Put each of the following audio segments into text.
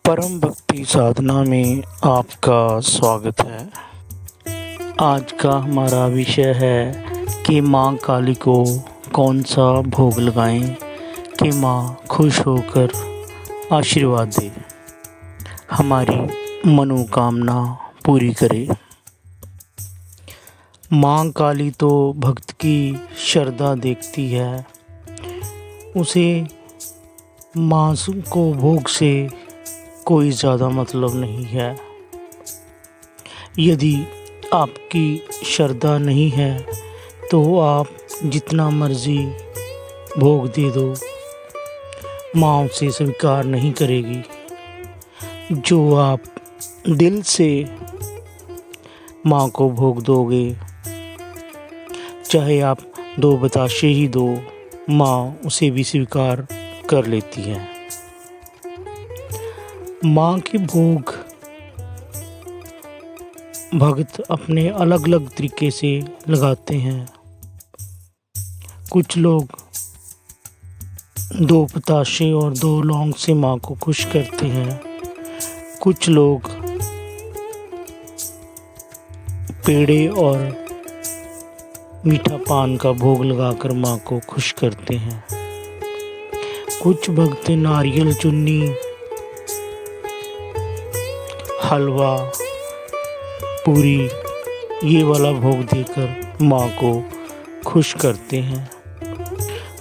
परम भक्ति साधना में आपका स्वागत है। आज का हमारा विषय है कि माँ काली को कौन सा भोग लगाएं कि माँ खुश होकर आशीर्वाद दे, हमारी मनोकामना पूरी करे। माँ काली तो भक्त की श्रद्धा देखती है, उसे माँ को भोग से कोई ज़्यादा मतलब नहीं है। यदि आपकी श्रद्धा नहीं है तो आप जितना मर्ज़ी भोग दे दो, माँ उसे स्वीकार नहीं करेगी। जो आप दिल से माँ को भोग दोगे, चाहे आप 2 बताशे ही दो, माँ उसे भी स्वीकार कर लेती है। माँ के भोग भक्त अपने अलग अलग तरीके से लगाते हैं। कुछ लोग 2 पताशे और 2 लौंग से माँ को खुश करते हैं। कुछ लोग पेड़े और मीठा पान का भोग लगाकर माँ को खुश करते हैं। कुछ भक्त नारियल चुन्नी, हलवा, पूरी ये वाला भोग देकर माँ को खुश करते हैं।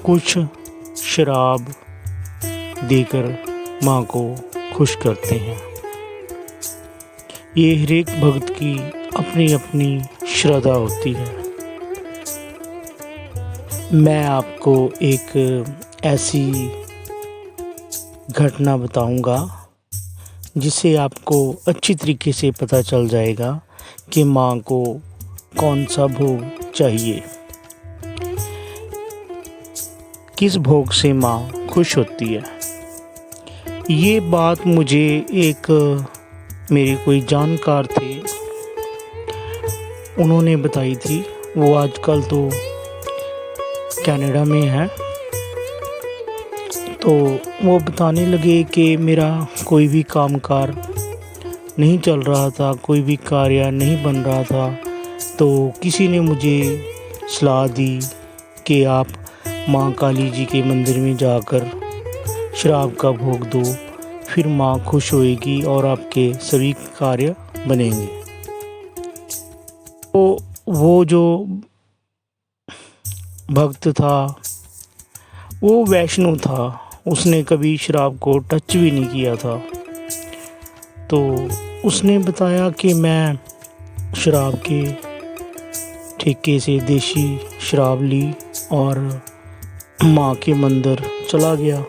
कुछ शराब देकर माँ को खुश करते हैं। ये हर एक भक्त की अपनी अपनी श्रद्धा होती है। मैं आपको एक ऐसी घटना बताऊंगा जिससे आपको अच्छी तरीके से पता चल जाएगा कि माँ को कौन सा भोग चाहिए, किस भोग से माँ खुश होती है। ये बात मुझे एक मेरे कोई जानकार थे, उन्होंने बताई थी। वो आजकल तो कनाडा में है। तो वो बताने लगे कि मेरा कोई भी कामकार नहीं चल रहा था, कोई भी कार्य नहीं बन रहा था। तो किसी ने मुझे सलाह दी कि आप माँ काली जी के मंदिर में जाकर शराब का भोग दो, फिर माँ खुश होएगी और आपके सभी कार्य बनेंगे। तो वो जो भक्त था वो वैष्णव था, उसने कभी शराब को टच भी नहीं किया था। तो उसने बताया कि मैं शराब के ठेके से देसी शराब ली और माँ के मंदिर चला गया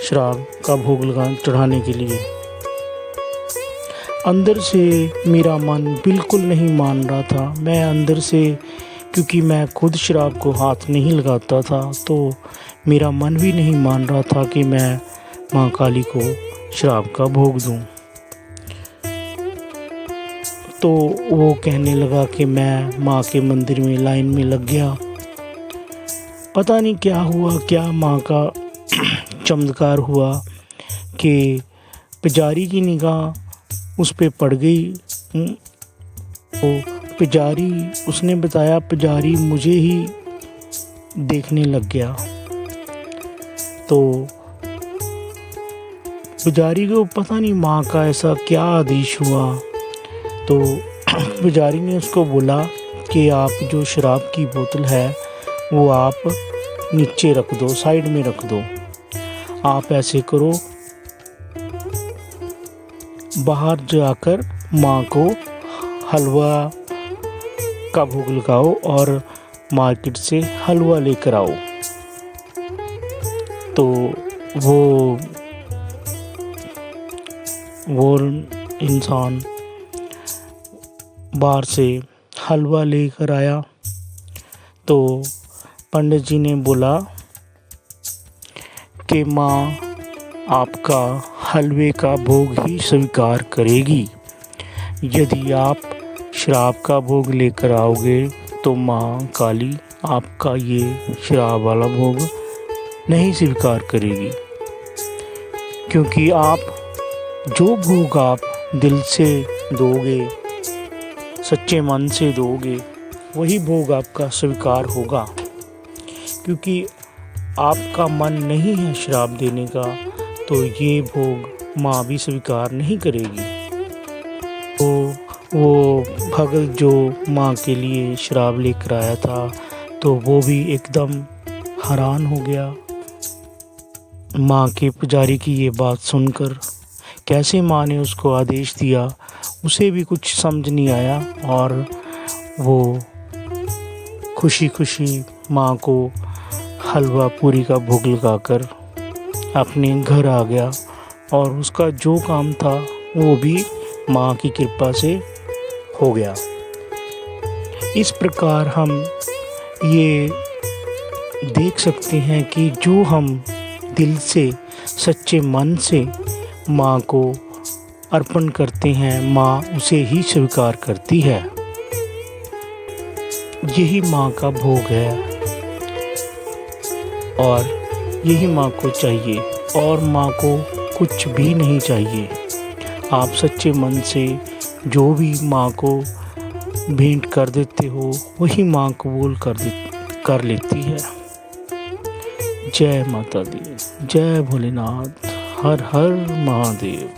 शराब का भोग चढ़ाने के लिए। अंदर से मेरा मन बिल्कुल नहीं मान रहा था। मैं अंदर से, क्योंकि मैं खुद शराब को हाथ नहीं लगाता था, तो मेरा मन भी नहीं मान रहा था कि मैं माँ काली को शराब का भोग दूं। तो वो कहने लगा कि मैं माँ के मंदिर में लाइन में लग गया। पता नहीं क्या हुआ, क्या माँ का चमत्कार हुआ कि पुजारी की निगाह उस पे पड़ गई। तो पुजारी, उसने बताया, पुजारी मुझे ही देखने लग गया। तो पुजारी को पता नहीं माँ का ऐसा क्या आदेश हुआ। तो पुजारी ने उसको बोला कि आप जो शराब की बोतल है वो आप नीचे रख दो, साइड में रख दो। आप ऐसे करो, बाहर जाकर माँ को हलवा का भोग लगाओ और मार्केट से हलवा लेकर आओ। तो वो इंसान बाहर से हलवा लेकर आया। तो पंडित जी ने बोला कि माँ आपका हलवे का भोग ही स्वीकार करेगी। यदि आप शराब का भोग लेकर आओगे तो माँ काली आपका ये शराब वाला भोग नहीं स्वीकार करेगी। क्योंकि आप जो भोग आप दिल से दोगे, सच्चे मन से दोगे, वही भोग आपका स्वीकार होगा। क्योंकि आपका मन नहीं है श्राप देने का, तो ये भोग माँ भी स्वीकार नहीं करेगी। तो वो भगत जो माँ के लिए शराब लेकर आया था, तो वो भी एकदम हैरान हो गया माँ के पुजारी की ये बात सुनकर। कैसे माँ ने उसको आदेश दिया, उसे भी कुछ समझ नहीं आया, और वो खुशी खुशी माँ को हलवा पूरी का भोग लगाकर अपने घर आ गया। और उसका जो काम था वो भी माँ की कृपा से हो गया। इस प्रकार हम ये देख सकते हैं कि जो हम दिल से, सच्चे मन से माँ को अर्पण करते हैं, माँ उसे ही स्वीकार करती है। यही माँ का भोग है और यही माँ को चाहिए, और माँ को कुछ भी नहीं चाहिए। आप सच्चे मन से जो भी माँ को भेंट कर देते हो, वही माँ कबूल कर लेती है। जय माता दी, जय भोलेनाथ, हर हर महादेव।